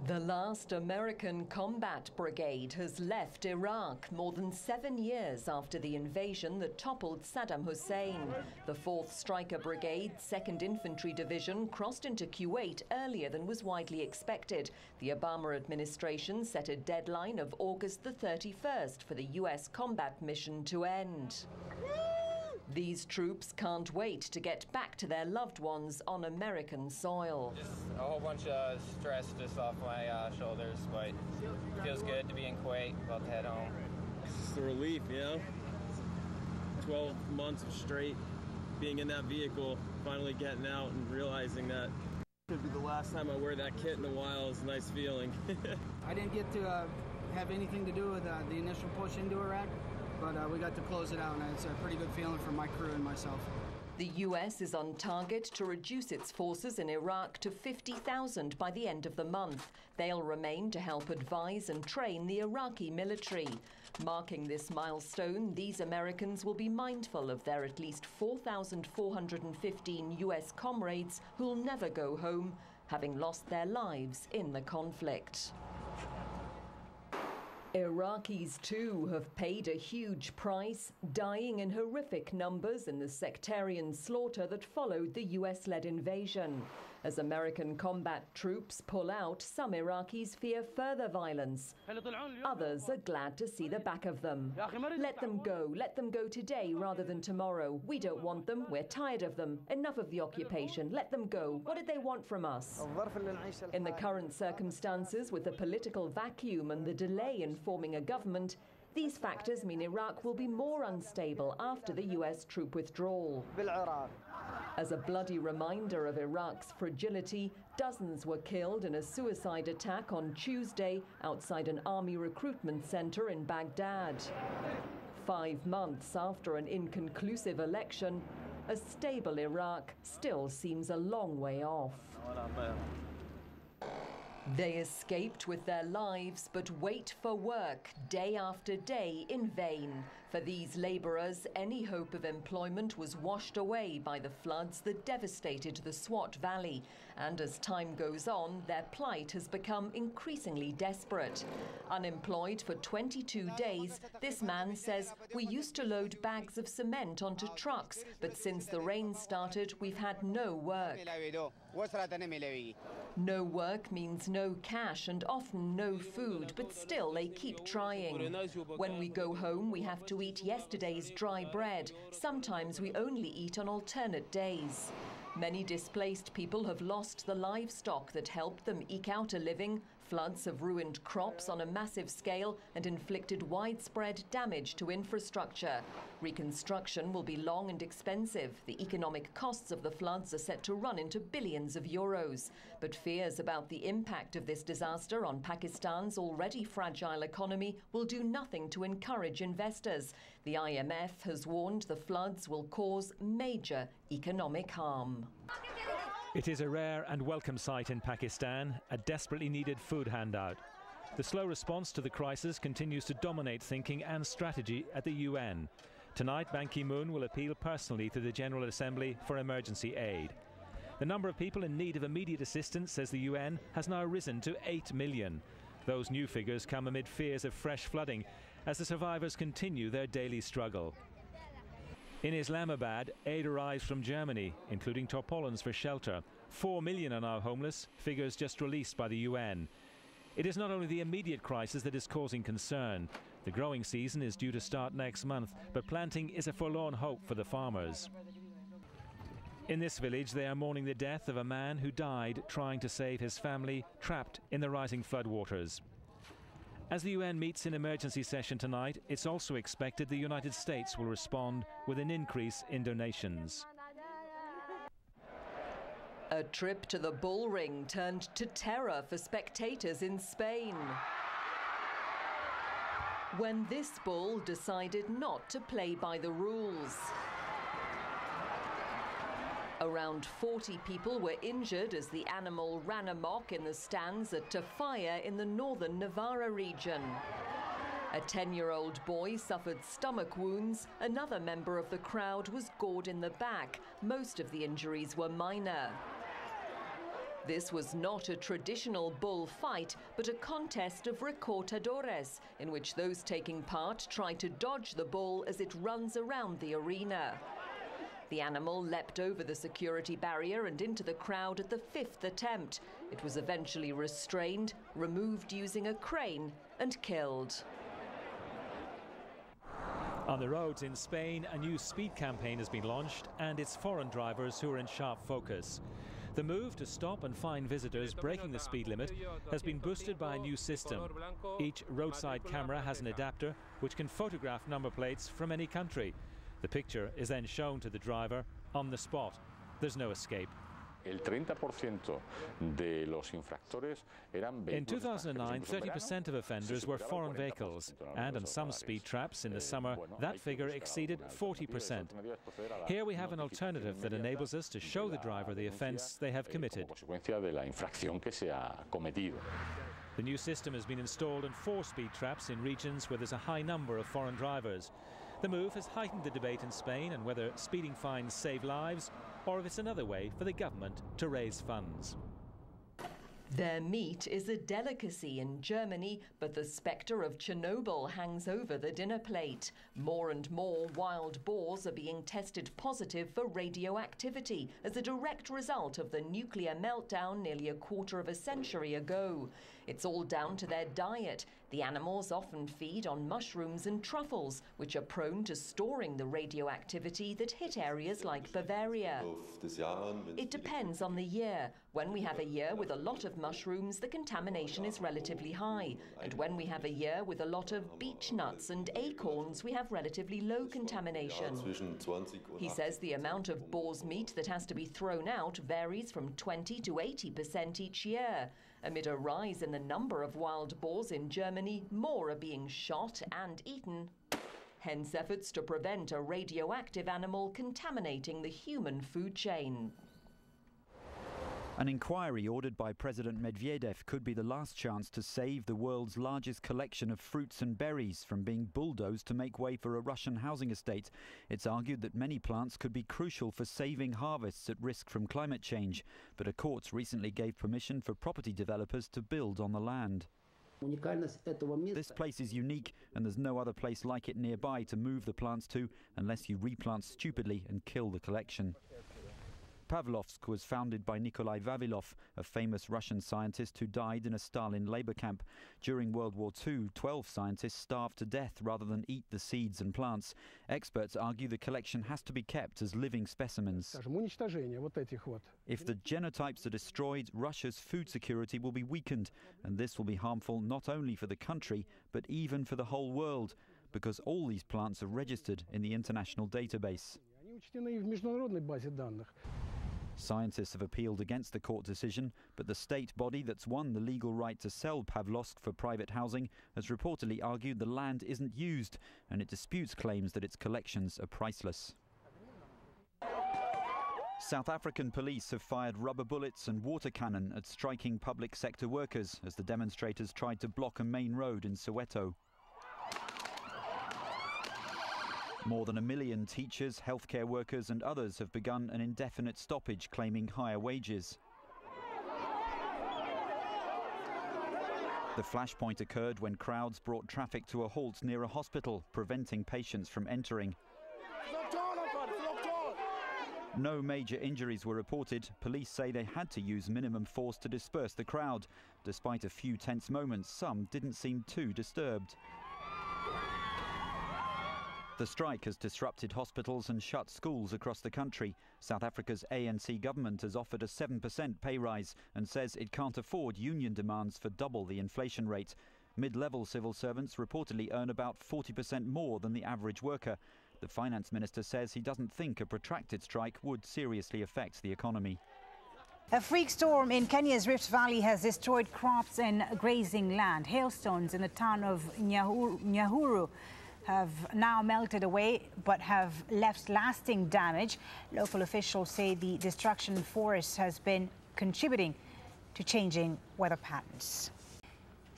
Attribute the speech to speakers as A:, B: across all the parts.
A: The last American combat brigade has left Iraq more than 7 years after the invasion that toppled Saddam Hussein. The 4th Striker Brigade, 2nd Infantry Division, crossed into Kuwait earlier than was widely expected. The Obama administration set a deadline of August the 31st for the US combat mission to end. These troops can't wait to get back to their loved ones on American soil.
B: Just a whole bunch of stress just off my shoulders, but it feels good to be in Kuwait, about to head home.
C: It's just a relief, you know? 12 months of straight being in that vehicle, finally getting out and realizing that could be the last time I wear that kit in a while is a nice feeling.
D: I didn't get to have anything to do with the initial push into Iraq. But we got to close it out, and it's a pretty good feeling for my crew and myself.
A: The US is on target to reduce its forces in Iraq to 50,000 by the end of the month. They'll remain to help advise and train the Iraqi military. Marking this milestone, these Americans will be mindful of their at least 4,415 US comrades who'll never go home, having lost their lives in the conflict. Iraqis, too, have paid a huge price, dying in horrific numbers in the sectarian slaughter that followed the US-led invasion. As American combat troops pull out, some Iraqis fear further violence. Others are glad to see the back of them. Let them go today rather than tomorrow. We don't want them, we're tired of them. Enough of the occupation, let them go. What did they want from us? In the current circumstances, with the political vacuum and the delay in forming a government, these factors mean Iraq will be more unstable after the US troop withdrawal. As a bloody reminder of Iraq's fragility, dozens were killed in a suicide attack on Tuesday outside an army recruitment center in Baghdad. 5 months after an inconclusive election, a stable Iraq still seems a long way off. They escaped with their lives, but wait for work day after day in vain. For these labourers, any hope of employment was washed away by the floods that devastated the Swat Valley. And as time goes on, their plight has become increasingly desperate. Unemployed for 22 days, this man says, "We used to load bags of cement onto trucks, but since the rain started, we've had no work." No work means no cash and often no food, but still they keep trying. When we go home, we have to eat yesterday's dry bread. Sometimes we only eat on alternate days. Many displaced people have lost the livestock that helped them eke out a living. Floods have ruined crops on a massive scale and inflicted widespread damage to infrastructure. Reconstruction will be long and expensive. The economic costs of the floods are set to run into billions of euros. But fears about the impact of this disaster on Pakistan's already fragile economy will do nothing to encourage investors. The IMF has warned the floods will cause major economic harm.
E: It is a rare and welcome sight in Pakistan, a desperately needed food handout. The slow response to the crisis continues to dominate thinking and strategy at the UN. Tonight, Ban Ki-moon will appeal personally to the General Assembly for emergency aid. The number of people in need of immediate assistance, says the UN, has now risen to 8 million. Those new figures come amid fears of fresh flooding as the survivors continue their daily struggle. In Islamabad, aid arrives from Germany, including tarpaulins for shelter. 4 million are now homeless, figures just released by the UN. It is not only the immediate crisis that is causing concern. The growing season is due to start next month, but planting is a forlorn hope for the farmers. In this village, they are mourning the death of a man who died trying to save his family trapped in the rising floodwaters. As the UN meets in emergency session tonight, it's also expected the United States will respond with an increase in donations.
A: A trip to the bull ring turned to terror for spectators in Spain when this bull decided not to play by the rules. Around 40 people were injured as the animal ran amok in the stands at Tafalla in the northern Navarra region. A 10-year-old boy suffered stomach wounds. Another member of the crowd was gored in the back. Most of the injuries were minor. This was not a traditional bull fight, but a contest of recortadores, in which those taking part try to dodge the bull as it runs around the arena. The animal leapt over the security barrier and into the crowd at the 5th attempt. It was eventually restrained, removed using a crane, and killed.
E: On the roads in Spain, a new speed campaign has been launched, and it's foreign drivers who are in sharp focus. The move to stop and fine visitors breaking the speed limit has been boosted by a new system. Each roadside camera has an adapter which can photograph number plates from any country. The picture is then shown to the driver on the spot. There's no escape.
F: In
E: 2009, 30% of offenders were foreign vehicles, and on some speed traps in the summer, that figure exceeded 40%. Here we have an alternative that enables us to show the driver the offence they have committed. The new system has been installed in 4 speed traps in regions where there's a high number of foreign drivers. The move has heightened the debate in Spain on whether speeding fines save lives or if it's another way for the government to raise funds.
A: Their meat is a delicacy in Germany, but the spectre of Chernobyl hangs over the dinner plate. More and more wild boars are being tested positive for radioactivity as a direct result of the nuclear meltdown nearly a quarter of a century ago. It's all down to their diet. The animals often feed on mushrooms and truffles, which are prone to storing the radioactivity that hit areas like Bavaria. It depends on the year. When we have a year with a lot of mushrooms, the contamination is relatively high. And when we have a year with a lot of beech nuts and acorns, we have relatively low contamination. He says the amount of boar's meat that has to be thrown out varies from 20 to 80% each year. Amid a rise in the number of wild boars in Germany, more are being shot and eaten. Hence efforts to prevent a radioactive animal contaminating the human food chain.
G: An inquiry ordered by President Medvedev could be the last chance to save the world's largest collection of fruits and berries from being bulldozed to make way for a Russian housing estate. It's argued that many plants could be crucial for saving harvests at risk from climate change, but a court recently gave permission for property developers to build on the land. This place is unique, and there's no other place like it nearby to move the plants to unless you replant stupidly and kill the collection. Pavlovsk was founded by Nikolai Vavilov, a famous Russian scientist who died in a Stalin labor camp. During World War II, 12 scientists starved to death rather than eat the seeds and plants. Experts argue the collection has to be kept as living specimens. If the genotypes are destroyed, Russia's food security will be weakened, and this will be harmful not only for the country, but even for the whole world, because all these plants are registered in the international database. Scientists have appealed against the court decision, but the state body that's won the legal right to sell Pavlovsk for private housing has reportedly argued the land isn't used, and it disputes claims that its collections are priceless. South African police have fired rubber bullets and water cannon at striking public sector workers as the demonstrators tried to block a main road in Soweto. More than 1 million teachers, healthcare workers and others have begun an indefinite stoppage claiming higher wages. The flashpoint occurred when crowds brought traffic to a halt near a hospital, preventing patients from entering. No major injuries were reported. Police say they had to use minimum force to disperse the crowd. Despite a few tense moments, some didn't seem too disturbed. The strike has disrupted hospitals and shut schools across the country. South Africa's ANC government has offered a 7% pay rise and says it can't afford union demands for double the inflation rate. Mid-level civil servants reportedly earn about 40% more than the average worker. The finance minister says he doesn't think a protracted strike would seriously affect the economy.
H: A freak storm in Kenya's Rift Valley has destroyed crops and grazing land. Hailstones in the town of Nyahururu have now melted away but have left lasting damage. Local officials say the destruction in forests has been contributing to changing weather patterns.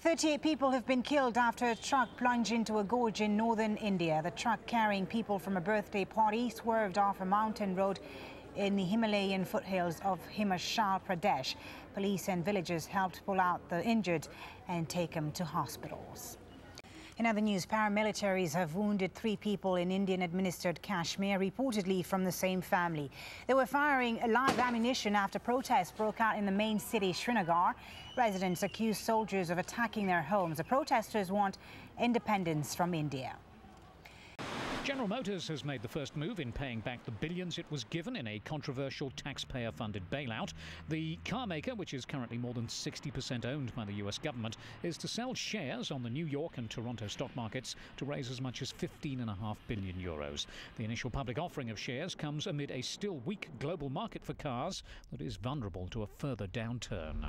H: 38 people have been killed after a truck plunged into a gorge in northern India. The truck carrying people from a birthday party swerved off a mountain road in the Himalayan foothills of Himachal Pradesh. Police and villagers helped pull out the injured and take them to hospitals. In other news, paramilitaries have wounded 3 people in Indian-administered Kashmir, reportedly from the same family. They were firing live ammunition after protests broke out in the main city, Srinagar. Residents accused soldiers of attacking their homes. The protesters want independence from India.
F: General Motors has made the first move in paying back the billions it was given in a controversial taxpayer-funded bailout. The car maker, which is currently more than 60% owned by the US government, is to sell shares on the New York and Toronto stock markets to raise as much as €15.5 billion. The initial public offering of shares comes amid a still weak global market for cars that is vulnerable to a further downturn.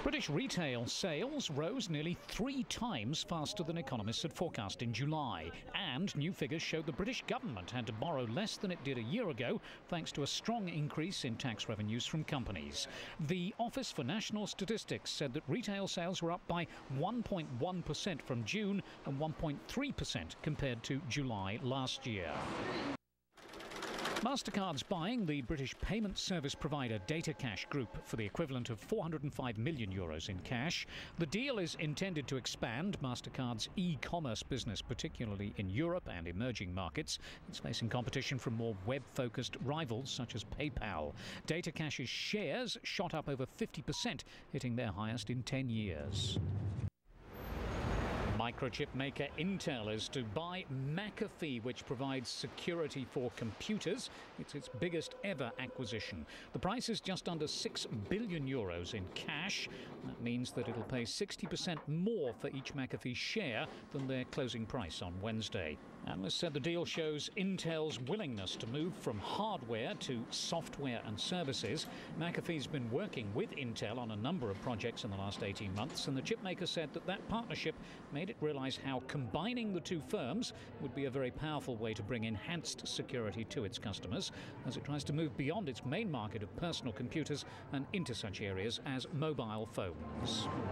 F: British retail sales rose nearly 3 times faster than economists had forecast in July. And new figures showed the British government had to borrow less than it did a year ago, thanks to a strong increase in tax revenues from companies. The Office for National Statistics said that retail sales were up by 1.1% from June and 1.3% compared to July last year. MasterCard's buying the British payment service provider DataCash Group for the equivalent of €405 million in cash. The deal is intended to expand MasterCard's e-commerce business, particularly in Europe and emerging markets. It's facing competition from more web-focused rivals such as PayPal. DataCash's shares shot up over 50%, hitting their highest in 10 years. Microchip maker Intel is to buy MacAfee, which provides security for computers. It's its biggest ever acquisition. The price is just under €6 billion in cash. That means that it'll pay 60% more for each MacAfee share than their closing price on Wednesday. Analysts said the deal shows Intel's willingness to move from hardware to software and services. McAfee's been working with Intel on a number of projects in the last 18 months, and the chipmaker said that partnership made it realize how combining the two firms would be a very powerful way to bring enhanced security to its customers as it tries to move beyond its main market of personal computers and into such areas as mobile phones.